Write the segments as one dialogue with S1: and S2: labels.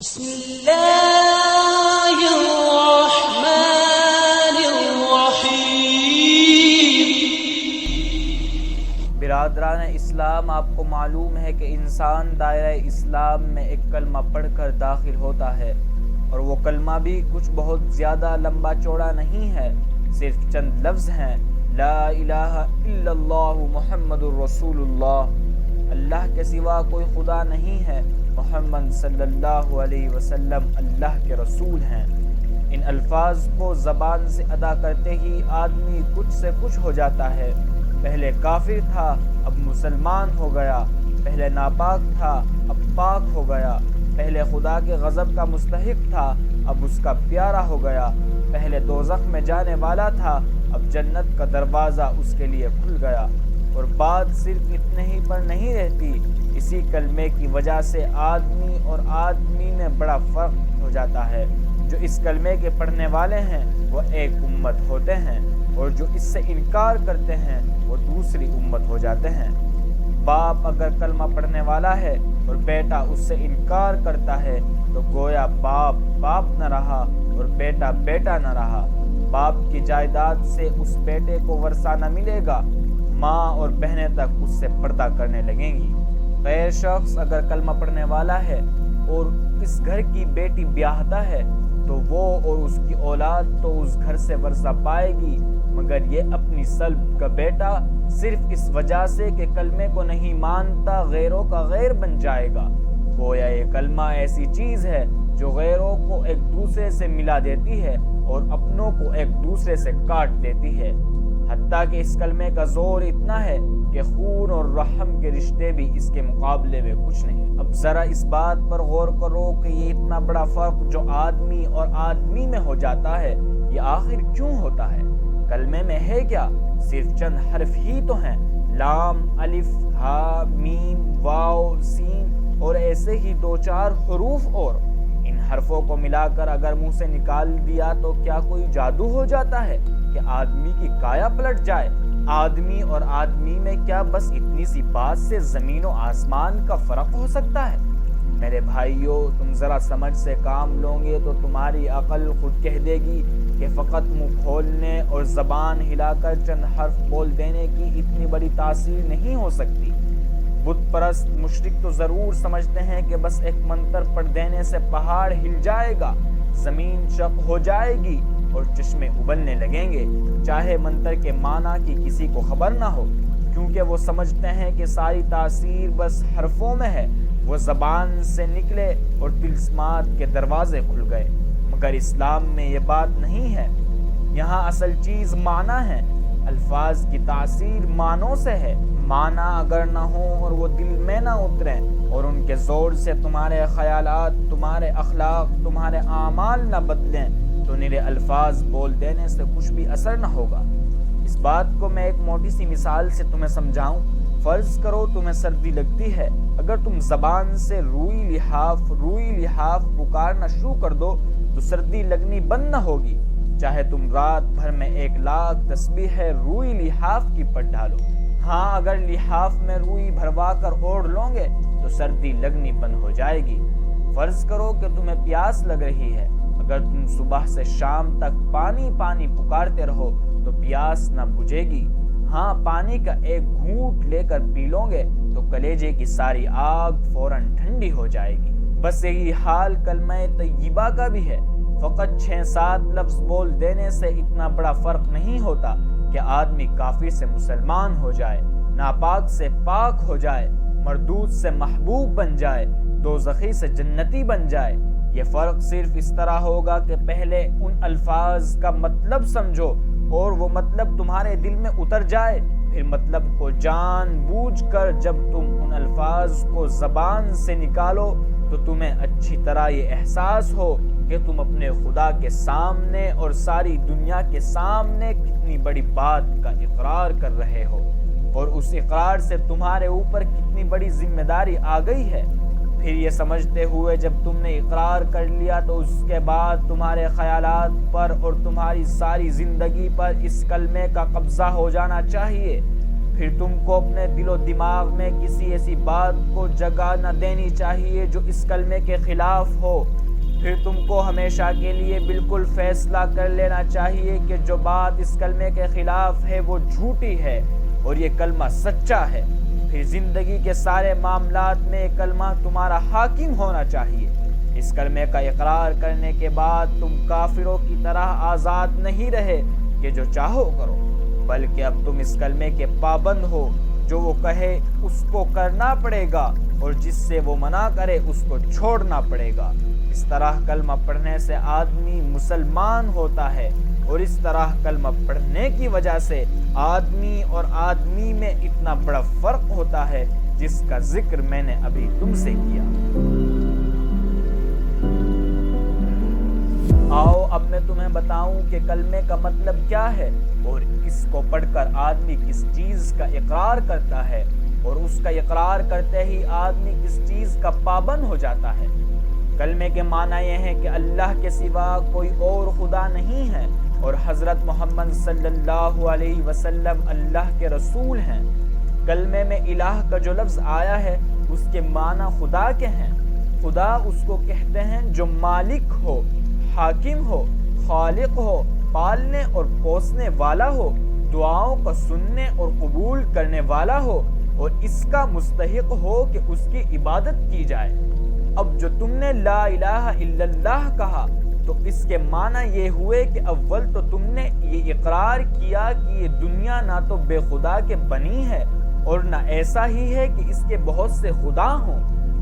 S1: بسم اللہ الرحمن الرحیم۔
S2: برادران اسلام، آپ کو معلوم ہے کہ انسان دائرہ اسلام میں ایک کلمہ پڑھ کر داخل ہوتا ہے، اور وہ کلمہ بھی کچھ بہت زیادہ لمبا چوڑا نہیں ہے، صرف چند لفظ ہیں: لا الہ الا اللہ محمد الرسول اللہ، اللہ کے سوا کوئی خدا نہیں ہے، محمد صلی اللہ علیہ وسلم اللہ کے رسول ہیں۔ ان الفاظ کو زبان سے ادا کرتے ہی آدمی کچھ سے کچھ ہو جاتا ہے۔ پہلے کافر تھا، اب مسلمان ہو گیا، پہلے ناپاک تھا، اب پاک ہو گیا، پہلے خدا کے غضب کا مستحق تھا، اب اس کا پیارا ہو گیا، پہلے دوزخ میں جانے والا تھا، اب جنت کا دروازہ اس کے لیے کھل گیا۔ اور بات صرف اتنے ہی پر نہیں رہتی، اسی کلمے کی وجہ سے آدمی اور آدمی میں بڑا فرق ہو جاتا ہے۔ جو اس کلمے کے پڑھنے والے ہیں وہ ایک امت ہوتے ہیں، اور جو اس سے انکار کرتے ہیں وہ دوسری امت ہو جاتے ہیں۔ باپ اگر کلمہ پڑھنے والا ہے اور بیٹا اس سے انکار کرتا ہے تو گویا باپ باپ نہ رہا اور بیٹا بیٹا نہ رہا۔ باپ کی جائیداد سے اس بیٹے کو ورثہ نہ ملے گا، ماں اور بہنیں تک اس سے پردہ کرنے لگیں گی۔ غیر شخص اگر کلمہ پڑھنے والا ہے اور اس گھر کی بیٹی بیاہتا ہے تو وہ اور اس کی اولاد تو اس گھر سے ورثہ پائے گی، مگر یہ اپنی سلب کا بیٹا صرف اس وجہ سے کہ کلمے کو نہیں مانتا غیروں کا غیر بن جائے گا۔ گویا یہ کلمہ ایسی چیز ہے جو غیروں کو ایک دوسرے سے ملا دیتی ہے اور اپنوں کو ایک دوسرے سے کاٹ دیتی ہے۔ حتیٰ کہ اس کلمے کا زور اتنا ہے کہ خون اور رحم کے رشتے بھی اس کے مقابلے میں کچھ نہیں۔ اب ذرا اس بات پر غور کرو کہ یہ اتنا بڑا فرق جو آدمی اور آدمی میں ہو جاتا ہے، یہ آخر کیوں ہوتا ہے؟ کلمے میں ہے کیا؟ صرف چند حرف ہی تو ہیں، لام، الف، ہا، میم، واو، سین اور ایسے ہی دو چار حروف، اور ان حرفوں کو ملا کر اگر منہ سے نکال دیا تو کیا کوئی جادو ہو جاتا ہے کہ آدمی کی کایا پلٹ جائے؟ آدمی اور آدمی میں کیا بس اتنی سی بات سے زمین و آسمان کا فرق ہو سکتا ہے؟ میرے بھائیو، تم ذرا سمجھ سے کام لوگے تو تمہاری عقل خود کہہ دے گی کہ فقط منہ کھولنے اور زبان ہلا کر چند حرف بول دینے کی اتنی بڑی تاثیر نہیں ہو سکتی۔ بت پرست مشرک تو ضرور سمجھتے ہیں کہ بس ایک منتر پڑھ دینے سے پہاڑ ہل جائے گا، زمین شق ہو جائے گی اور چشمے ابلنے لگیں گے، چاہے منتر کے معنی کی کسی کو خبر نہ ہو، کیونکہ وہ سمجھتے ہیں کہ ساری تاثیر بس حرفوں میں ہے۔ وہ زبان سے نکلے اور طلسمات کے دروازے کھل گئے، مگر اسلام میں یہ بات نہیں ہے۔ یہاں اصل چیز معنی ہے۔ الفاظ کی تاثیر معنوں سے ہے۔ معنی اگر نہ ہوں اور وہ دل میں نہ اتریں اور ان کے زور سے تمہارے خیالات، تمہارے اخلاق، تمہارے اعمال نہ بدلیں تو نرے الفاظ بول دینے سے کچھ بھی اثر نہ ہوگا۔ اس بات کو میں ایک موٹی سی مثال سے تمہیں سمجھاؤں۔ فرض کرو تمہیں سردی لگتی ہے، اگر تم زبان سے روئی لحاف پکارنا شروع کر دو تو سردی لگنی بند نہ ہوگی، چاہے تم رات بھر میں 1,00,000 تسبیح روئی لحاف کی پڑھ ڈالو۔ ہاں، اگر لحاف میں روئی بھروا کر اوڑھ لو گے تو سردی لگنی بند ہو جائے گی۔ فرض کرو کہ تمہیں پیاس لگ رہی ہے، اگر تم صبح سے شام تک پانی پانی پکارتے رہو تو پیاس نہ بجھے گی۔ ہاں، پانی کا ایک گھونٹ لے کر پی لو گے تو کلیجے کی ساری آگ فوراً ٹھنڈی ہو جائے گی۔ بس یہی حال کلمہ طیبہ کا بھی ہے۔ فقط 6-7 لفظ بول دینے سے اتنا بڑا فرق نہیں ہوتا کہ آدمی کافر سے مسلمان ہو جائے، ناپاک سے پاک ہو جائے، مردود سے محبوب بن جائے، دوزخی سے جنتی بن جائے۔ یہ فرق صرف اس طرح ہوگا کہ پہلے ان الفاظ کا مطلب سمجھو اور وہ مطلب تمہارے دل میں اتر جائے، پھر مطلب کو جان بوجھ کر جب تم ان الفاظ کو زبان سے نکالو تو تمہیں اچھی طرح یہ احساس ہو کہ تم اپنے خدا کے سامنے اور ساری دنیا کے سامنے کتنی بڑی بات کا اقرار کر رہے ہو، اور اس اقرار سے تمہارے اوپر کتنی بڑی ذمہ داری آ گئی ہے۔ پھر یہ سمجھتے ہوئے جب تم نے اقرار کر لیا تو اس کے بعد تمہارے خیالات پر اور تمہاری ساری زندگی پر اس کلمے کا قبضہ ہو جانا چاہیے۔ پھر تم کو اپنے دل و دماغ میں کسی ایسی بات کو جگہ نہ دینی چاہیے جو اس کلمے کے خلاف ہو۔ پھر تم کو ہمیشہ کے لیے بالکل فیصلہ کر لینا چاہیے کہ جو بات اس کلمے کے خلاف ہے وہ جھوٹی ہے اور یہ کلمہ سچا ہے۔ پھر زندگی کے سارے معاملات میں یہ کلمہ تمہارا حاکم ہونا چاہیے۔ اس کلمے کا اقرار کرنے کے بعد تم کافروں کی طرح آزاد نہیں رہے کہ جو چاہو کرو، بلکہ اب تم اس کلمے کے پابند ہو۔ جو وہ کہے اس کو کرنا پڑے گا اور جس سے وہ منع کرے اس کو چھوڑنا پڑے گا۔ اس طرح کلمہ پڑھنے سے آدمی مسلمان ہوتا ہے، اور اس طرح کلمہ پڑھنے کی وجہ سے آدمی اور آدمی میں اتنا بڑا فرق ہوتا ہے جس کا ذکر میں نے ابھی تم سے کیا۔ آؤ اب میں تمہیں بتاؤں کہ کلمے کا مطلب کیا ہے اور اس کو پڑھ کر آدمی کس چیز کا اقرار کرتا ہے، اور اس کا اقرار کرتے ہی آدمی کس چیز کا پابند ہو جاتا ہے۔ کلمے کے معنی یہ ہے کہ اللہ کے سوا کوئی اور خدا نہیں ہے اور حضرت محمد صلی اللہ علیہ وسلم اللہ کے رسول ہیں۔ کلمے میں الہ کا جو لفظ آیا ہے اس کے معنی خدا کے ہیں۔ خدا اس کو کہتے ہیں جو مالک ہو، حاکم ہو، خالق ہو، پالنے اور پوسنے والا ہو، دعاؤں کو سننے اور قبول کرنے والا ہو، اور اس کا مستحق ہو کہ اس کی عبادت کی جائے۔ اب جو تم نے لا الہ الا اللہ کہا تو اس کے معنی یہ ہوئے کہ اول تو تم نے یہ اقرار کیا کہ یہ دنیا نہ تو بے خدا کے بنی ہے اور نہ ایسا ہی ہے کہ اس کے بہت سے خدا ہوں،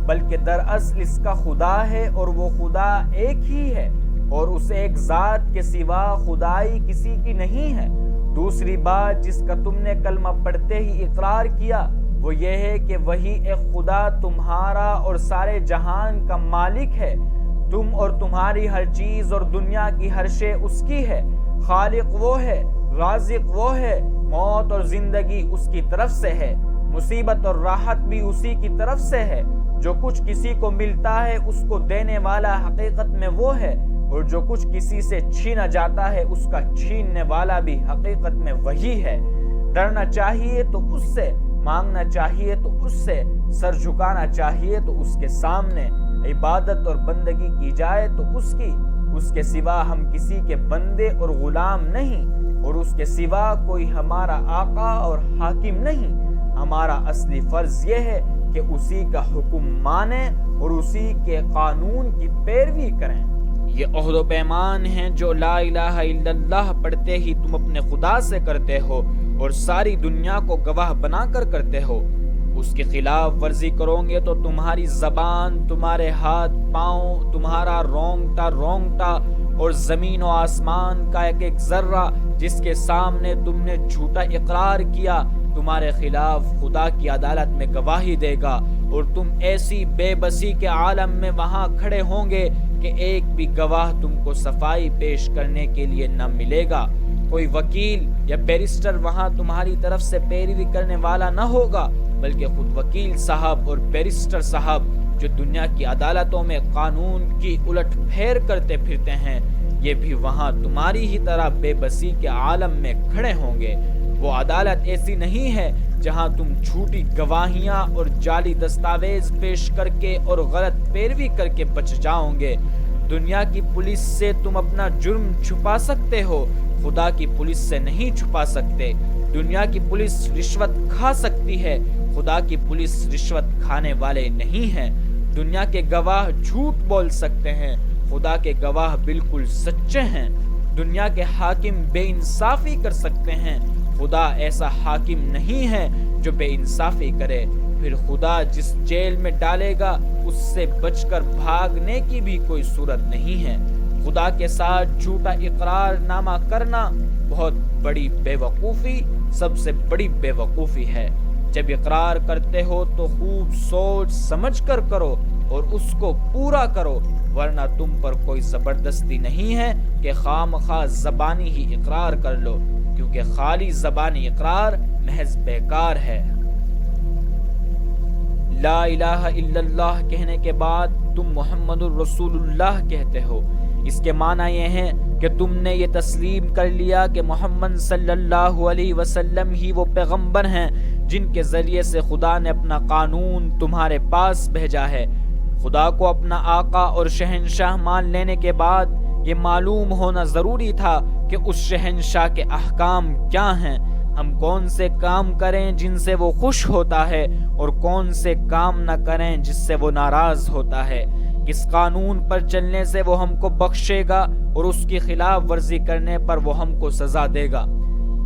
S2: بلکہ دراصل اس کا خدا ہے اور وہ خدا ایک ہی ہے، اور اس ایک ذات کے سوا خدائی کسی کی نہیں ہے۔ دوسری بات جس کا تم نے کلمہ پڑھتے ہی اقرار کیا وہ یہ ہے کہ وہی ایک خدا تمہارا اور سارے جہان کا مالک ہے۔ تم اور تمہاری ہر چیز اور دنیا کی ہر شے اس کی ہے۔ خالق وہ ہے، رازق وہ ہے، موت اور زندگی اس کی طرف سے ہے، مصیبت اور راحت بھی اسی کی طرف سے ہے۔ جو کچھ کسی کو ملتا ہے اس کو دینے والا حقیقت میں وہ ہے، اور جو کچھ کسی سے چھینا جاتا ہے اس کا چھیننے والا بھی حقیقت میں وہی ہے۔ ڈرنا چاہیے تو اس سے، مانگنا چاہیے تو اس سے، سر جھکانا چاہیے تو اس کے سامنے، عبادت اور بندگی کی جائے تو اس کی۔ اس کے سوا ہم کسی کے بندے اور غلام نہیں، اور اس کے سوا کوئی ہمارا آقا اور حاکم نہیں۔ ہمارا اصلی فرض یہ ہے کہ اسی کا حکم مانیں اور اسی کے قانون کی پیروی کریں۔ یہ عہد و پیمان ہیں جو لا الہ الا اللہ پڑھتے ہی تم اپنے خدا سے کرتے ہو اور ساری دنیا کو گواہ بنا کر کرتے ہو۔ اس کی خلاف ورزی کرو گے تو تمہاری زبان، تمہارے ہاتھ پاؤں، تمہارا رونگٹا اور زمین و آسمان کا ایک ایک ذرہ جس کے سامنے تم نے جھوٹا اقرار کیا تمہارے خلاف خدا کی عدالت میں گواہی دے گا، اور تم ایسی بے بسی کے عالم میں وہاں کھڑے ہوں گے کہ ایک بھی گواہ تم کو صفائی پیش کرنے کے لیے نہ ملے گا۔ کوئی وکیل یا بیرسٹر وہاں تمہاری طرف سے پیروی کرنے والا نہ ہوگا، بلکہ خود وکیل صاحب اور بیرسٹر صاحب جو دنیا کی عدالتوں میں قانون کی الٹ پھیر کرتے پھرتے ہیں، یہ بھی وہاں تمہاری ہی طرح بے بسی کے عالم میں کھڑے ہوں گے۔ وہ عدالت ایسی نہیں ہے جہاں تم جھوٹی گواہیاں اور جعلی دستاویز پیش کر کے اور غلط پیروی کر کے بچ جاؤ گے۔ دنیا کی پولیس سے تم اپنا جرم چھپا سکتے ہو، خدا کی پولیس سے نہیں چھپا سکتے۔ دنیا کی پولیس رشوت کھا سکتی ہے، خدا کی پولیس رشوت کھانے والے نہیں ہیں۔ دنیا کے گواہ جھوٹ بول سکتے ہیں، خدا کے گواہ بالکل سچے ہیں۔ دنیا کے حاکم بے انصافی کر سکتے ہیں، خدا ایسا حاکم نہیں ہے جو بے انصافی کرے۔ پھر خدا جس جیل میں ڈالے گا اس سے بچ کر بھاگنے کی بھی کوئی صورت نہیں ہے۔ خدا کے ساتھ جھوٹا اقرار نامہ کرنا بہت بڑی بے وقوفی، سب سے بڑی بے وقوفی ہے۔ جب اقرار کرتے ہو تو خوب سوچ سمجھ کر کرو اور اس کو پورا کرو، ورنہ تم پر کوئی زبردستی نہیں ہے کہ خواہ زبانی ہی اقرار کر لو، کیونکہ خالی زبانی اقرار محض بیکار ہے۔ لا الہ الا اللہ کہنے کے بعد تم محمد الرسول اللہ کہتے ہو، اس کے معنی یہ ہیں کہ تم نے یہ تسلیم کر لیا کہ محمد صلی اللہ علیہ وسلم ہی وہ پیغمبر ہیں جن کے ذریعے سے خدا نے اپنا قانون تمہارے پاس بھیجا ہے۔ خدا کو اپنا آقا اور شہنشاہ مان لینے کے بعد یہ معلوم ہونا ضروری تھا کہ اس شہنشاہ کے احکام کیا ہیں، ہم کون سے کام کریں جن سے وہ خوش ہوتا ہے اور کون سے کام نہ کریں جس سے وہ ناراض ہوتا ہے، کس قانون پر چلنے سے وہ ہم کو بخشے گا اور اس کی خلاف ورزی کرنے پر وہ ہم کو سزا دے گا۔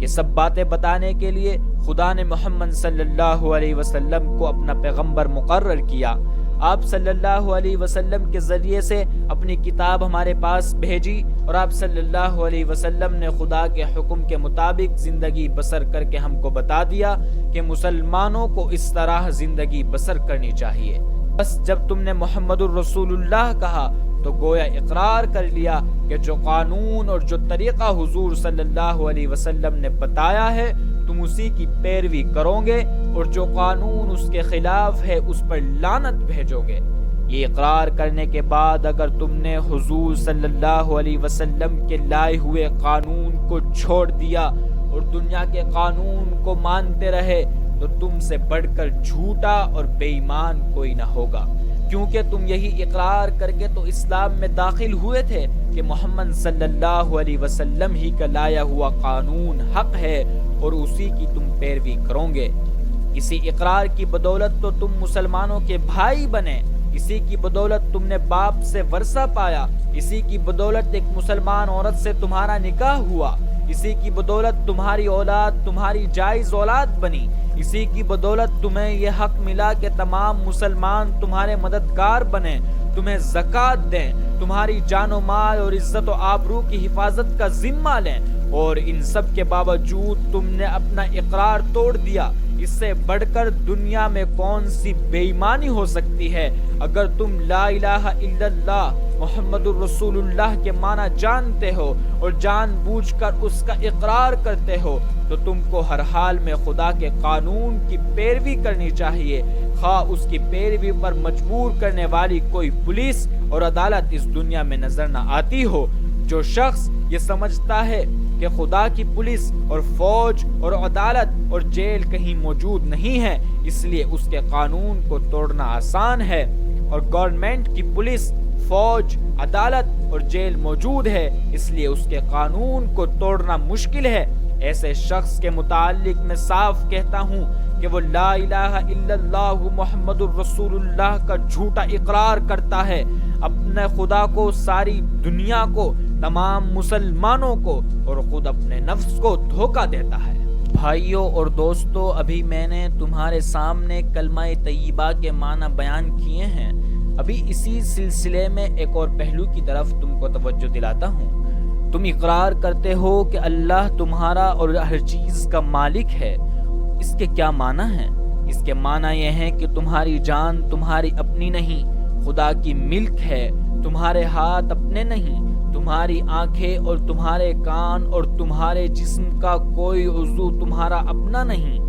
S2: یہ سب باتیں بتانے کے لیے خدا نے محمد صلی اللہ علیہ وسلم کو اپنا پیغمبر مقرر کیا۔ آپ صلی اللہ علیہ وسلم کے ذریعے سے اپنی کتاب ہمارے پاس بھیجی اور آپ صلی اللہ علیہ وسلم نے خدا کے حکم کے مطابق زندگی بسر کر کے ہم کو بتا دیا کہ مسلمانوں کو اس طرح زندگی بسر کرنی چاہیے۔ بس جب تم نے محمد الرسول اللہ کہا تو گویا اقرار کر لیا کہ جو قانون اور جو طریقہ حضور صلی اللہ علیہ وسلم نے بتایا ہے تم اسی کی پیروی کرو گے اور جو قانون اس کے خلاف ہے اس پر لعنت بھیجو گے۔ یہ اقرار کرنے کے بعد اگر تم نے حضور صلی اللہ علیہ وسلم کے لائے ہوئے قانون کو چھوڑ دیا اور دنیا کے قانون کو مانتے رہے تو تم سے بڑھ کر جھوٹا اور بے ایمان کوئی نہ ہوگا، کیونکہ تم یہی اقرار کر کے تو اسلام میں داخل ہوئے تھے کہ محمد صلی اللہ علیہ وسلم ہی کا لایا ہوا قانون حق ہے اور اسی کی تم پیروی کرو گے۔ اسی اقرار کی بدولت تو تم مسلمانوں کے بھائی بنے، اسی کی بدولت تم نے باپ سے ورثہ پایا، اسی کی بدولت ایک مسلمان عورت سے تمہارا نکاح ہوا، اسی کی بدولت تمہاری اولاد تمہاری جائز اولاد بنی، اسی کی بدولت تمہیں یہ حق ملا کہ تمام مسلمان تمہارے مددگار بنے، تمہیں زکوٰۃ دیں، تمہاری جان و مال اور عزت و آبرو کی حفاظت کا ذمہ لیں، اور ان سب کے باوجود تم نے اپنا اقرار توڑ دیا۔ اس سے بڑھ کر دنیا میں کون سی بے ایمانی ہو سکتی ہے؟ اگر تم لا الہ الا اللہ محمد الرسول اللہ کے معنی جانتے ہو اور جان بوجھ کر اس کا اقرار کرتے ہو تو تم کو ہر حال میں خدا کے قانون کی پیروی کرنی چاہیے، خواہ اس کی پیروی پر مجبور کرنے والی کوئی پولیس اور عدالت اس دنیا میں نظر نہ آتی ہو۔ جو شخص یہ سمجھتا ہے کہ خدا کی پولیس اور فوج اور عدالت اور جیل کہیں موجود نہیں ہے اس لیے اس کے قانون کو توڑنا آسان ہے، اور گورنمنٹ کی پولیس، فوج، عدالت اور جیل موجود ہے اس لیے اس کے قانون کو توڑنا مشکل ہے، ایسے شخص کے متعلق میں صاف کہتا ہوں کہ وہ لا الہ الا اللہ محمد الرسول اللہ کا جھوٹا اقرار کرتا ہے، اپنے خدا کو، ساری دنیا کو، تمام مسلمانوں کو اور خود اپنے نفس کو دھوکہ دیتا ہے۔ بھائیوں اور دوستو، ابھی میں نے تمہارے سامنے کلمہ طیبہ کے معنی بیان کیے ہیں، ابھی اسی سلسلے میں ایک اور پہلو کی طرف تم کو توجہ دلاتا ہوں۔ تم اقرار کرتے ہو کہ اللہ تمہارا اور ہر چیز کا مالک ہے، اس کے کیا معنی ہیں؟ اس کے معنی یہ ہیں کہ تمہاری جان تمہاری اپنی نہیں، خدا کی ملک ہے، تمہارے ہاتھ اپنے نہیں، تمہاری آنکھیں اور تمہارے کان اور تمہارے جسم کا کوئی عضو تمہارا اپنا نہیں،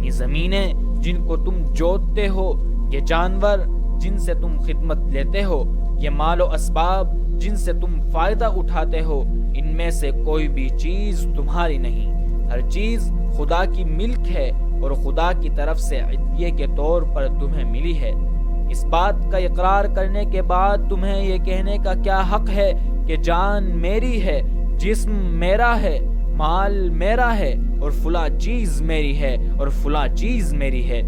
S2: یہ زمینیں جن کو تم جوتتے ہو، یہ جانور جن سے تم خدمت لیتے ہو، یہ مال و اسباب جن سے تم فائدہ اٹھاتے ہو، ان میں سے کوئی بھی چیز تمہاری نہیں، ہر چیز خدا کی ملک ہے اور خدا کی طرف سے عطیے کے طور پر تمہیں ملی ہے۔ اس بات کا اقرار کرنے کے بعد تمہیں یہ کہنے کا کیا حق ہے کہ جان میری ہے، جسم میرا ہے، مال میرا ہے اور فلاں چیز میری ہے اور فلاں چیز میری ہے؟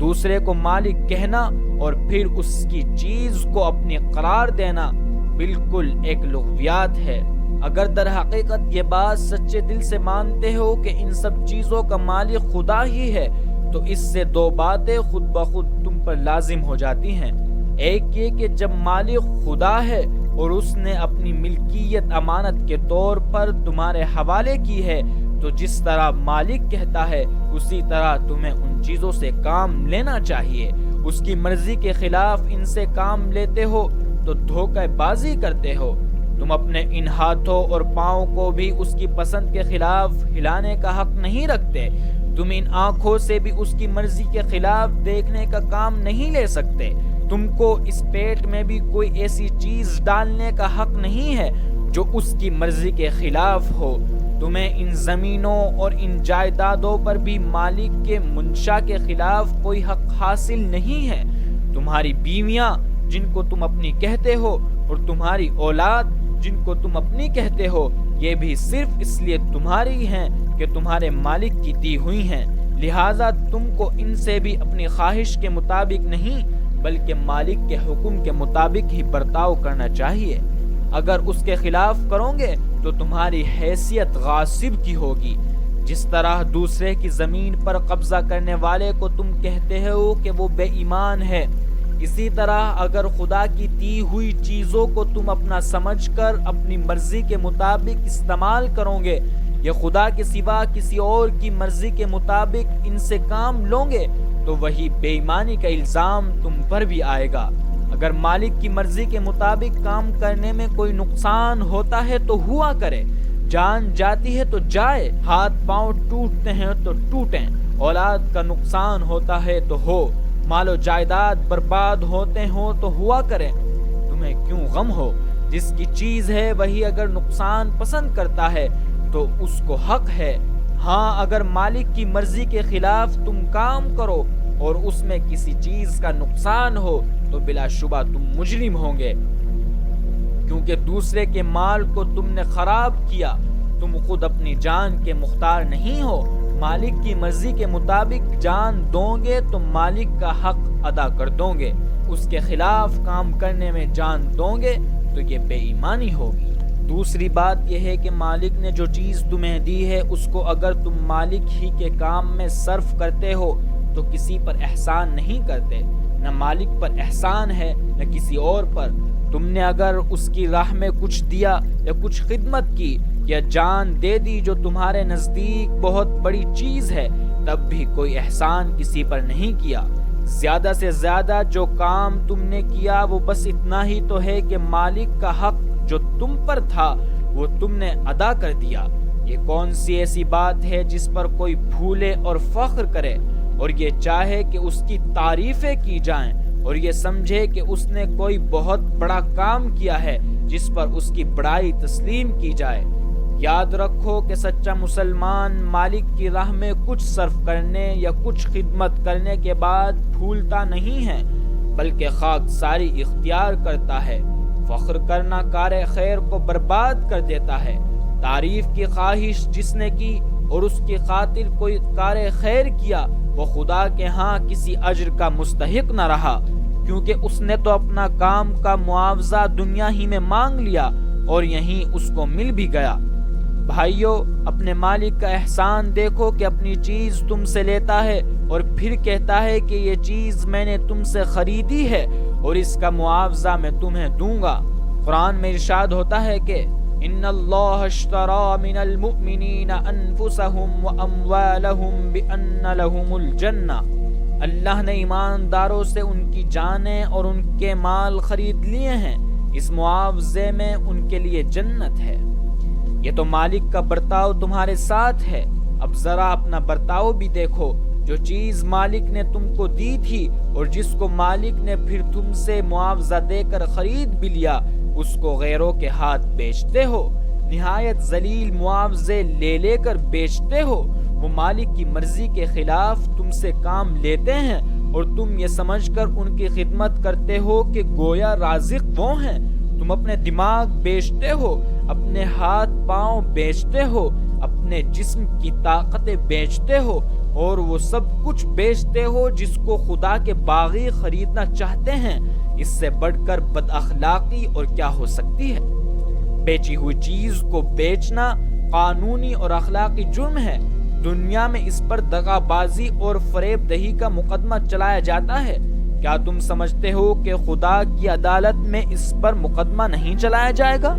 S2: دوسرے کو مالک کہنا اور پھر اس کی چیز کو اپنی قرار دینا بالکل ایک لغویات ہے۔ اگر در حقیقت یہ بات سچے دل سے مانتے ہو کہ ان سب چیزوں کا مالک خدا ہی ہے تو اس سے دو باتیں خود بخود تم پر لازم ہو جاتی ہیں۔ ایک یہ کہ جب مالک خدا ہے اور اس نے اپنی ملکیت امانت کے طور پر تمہارے حوالے کی ہے تو جس طرح مالک کہتا ہے اسی طرح تمہیں ان چیزوں سے کام لینا چاہیے۔ اس کی مرضی کے خلاف ان سے کام لیتے ہو تو دھوکہ بازی کرتے ہو۔ تم اپنے ان ہاتھوں اور پاؤں کو بھی اس کی پسند کے خلاف ہلانے کا حق نہیں رکھتے۔ تم ان آنکھوں سے بھی اس کی مرضی کے خلاف دیکھنے کا کام نہیں لے سکتے۔ تم کو اس پیٹ میں بھی کوئی ایسی چیز ڈالنے کا حق نہیں ہے جو اس کی مرضی کے خلاف ہو۔ تمہیں ان زمینوں اور ان جائیدادوں پر بھی مالک کے منشا کے خلاف کوئی حق حاصل نہیں ہے۔ تمہاری بیویاں جن کو تم اپنی کہتے ہو اور تمہاری اولاد جن کو تم اپنی کہتے ہو، یہ بھی صرف اس لیے تمہاری ہیں کہ تمہارے مالک کی دی ہوئی ہیں، لہٰذا تم کو ان سے بھی اپنی خواہش کے مطابق نہیں بلکہ مالک کے حکم کے مطابق ہی برتاؤ کرنا چاہیے۔ اگر اس کے خلاف کرو گے تو تمہاری حیثیت غاصب کی ہوگی۔ جس طرح دوسرے کی زمین پر قبضہ کرنے والے کو تم کہتے ہو کہ وہ بے ایمان ہے، اسی طرح اگر خدا کی دی ہوئی چیزوں کو تم اپنا سمجھ کر اپنی مرضی کے مطابق استعمال کرو گے یا خدا کے سوا کسی اور کی مرضی کے مطابق ان سے کام لو گے تو وہی بے ایمانی کا الزام تم پر بھی آئے گا۔ اگر مالک کی مرضی کے مطابق کام کرنے میں کوئی نقصان ہوتا ہے تو ہوا کرے، جان جاتی ہے تو جائے، ہاتھ پاؤں ٹوٹتے ہیں تو ٹوٹیں، اولاد کا نقصان ہوتا ہے تو ہو، مال و جائیداد برباد ہوتے ہوں تو ہوا کریں، تمہیں کیوں غم ہو؟ جس کی چیز ہے وہی اگر نقصان پسند کرتا ہے تو اس کو حق ہے۔ ہاں اگر مالک کی مرضی کے خلاف تم کام کرو اور اس میں کسی چیز کا نقصان ہو تو بلا شبہ تم مجرم ہوں گے، کیونکہ دوسرے کے مال کو تم نے خراب کیا۔ تم خود اپنی جان کے مختار نہیں ہو، مالک کی مرضی کے مطابق جان دو گے تو مالک کا حق ادا کر دو گے، اس کے خلاف کام کرنے میں جان دو گے تو یہ بے ایمانی ہوگی۔ دوسری بات یہ ہے کہ مالک نے جو چیز تمہیں دی ہے اس کو اگر تم مالک ہی کے کام میں صرف کرتے ہو تو کسی پر احسان نہیں کرتے، نہ مالک پر احسان ہے نہ کسی اور پر۔ تم نے اگر اس کی راہ میں کچھ دیا یا کچھ خدمت کی یا جان دے دی جو تمہارے نزدیک بہت بڑی چیز ہے، تب بھی کوئی احسان کسی پر نہیں کیا۔ زیادہ سے زیادہ جو کام تم نے کیا وہ بس اتنا ہی تو ہے کہ مالک کا حق جو تم پر تھا وہ تم نے ادا کر دیا۔ یہ کون سی ایسی بات ہے جس پر کوئی پھولے اور فخر کرے اور یہ چاہے کہ اس کی تعریفیں کی جائیں اور یہ سمجھے کہ اس نے کوئی بہت بڑا کام کیا ہے جس پر اس کی بڑائی تسلیم کی جائے؟ یاد رکھو کہ سچا مسلمان مالک کی راہ میں کچھ صرف کرنے یا کچھ خدمت کرنے کے بعد پھولتا نہیں ہے بلکہ خاکساری اختیار کرتا ہے۔ فخر کرنا کار خیر کو برباد کر دیتا ہے۔ تعریف کی خواہش جس نے کی اور اس کی خاطر کوئی کار خیر کیا وہ خدا کے ہاں کسی اجر کا مستحق نہ رہا، کیونکہ اس نے تو اپنا کام کا معاوضہ دنیا ہی میں مانگ لیا اور یہیں اس کو مل بھی گیا۔ بھائیو، اپنے مالک کا احسان دیکھو کہ اپنی چیز تم سے لیتا ہے اور پھر کہتا ہے کہ یہ چیز میں نے تم سے خریدی ہے اور اس کا معاوضہ میں تمہیں دوں گا۔ قرآن میں ارشاد ہوتا ہے کہ ان اللہ اشتری من المؤمنین انفسهم واموالهم بان لهم الجنہ، اللہ نے ایمانداروں سے ان کی جانیں اور ان کے مال خرید لیے ہیں، اس معاوضے میں ان کے لیے جنت ہے۔ یہ تو مالک کا برتاؤ تمہارے ساتھ ہے۔ اب ذرا اپنا برتاؤ بھی دیکھو۔ جو چیز مالک نے تم کو دی تھی اور جس کو مالک نے پھر تم سے معاوضہ دے کر خرید بھی لیا، اس کو غیروں کے ہاتھ بیچتے ہو، نہایت ذلیل معاوضے لے لے کر بیچتے ہو۔ وہ مالک کی مرضی کے خلاف تم سے کام لیتے ہیں اور تم یہ سمجھ کر ان کی خدمت کرتے ہو کہ گویا رازق وہ ہیں۔ تم اپنے دماغ بیچتے ہو، اپنے ہاتھ پاؤں بیچتے ہو، اپنے جسم کی طاقتیں بیچتے ہو اور وہ سب کچھ بیچتے ہو جس کو خدا کے باغی خریدنا چاہتے ہیں۔ اس سے بڑھ کر بد اخلاقی اور کیا ہو سکتی ہے؟ بیچی ہوئی چیز کو بیچنا قانونی اور اخلاقی جرم ہے۔ دنیا میں اس پر دغا بازی اور فریب دہی کا مقدمہ چلایا جاتا ہے۔ کیا تم سمجھتے ہو کہ خدا کی عدالت میں اس پر مقدمہ نہیں چلایا جائے گا؟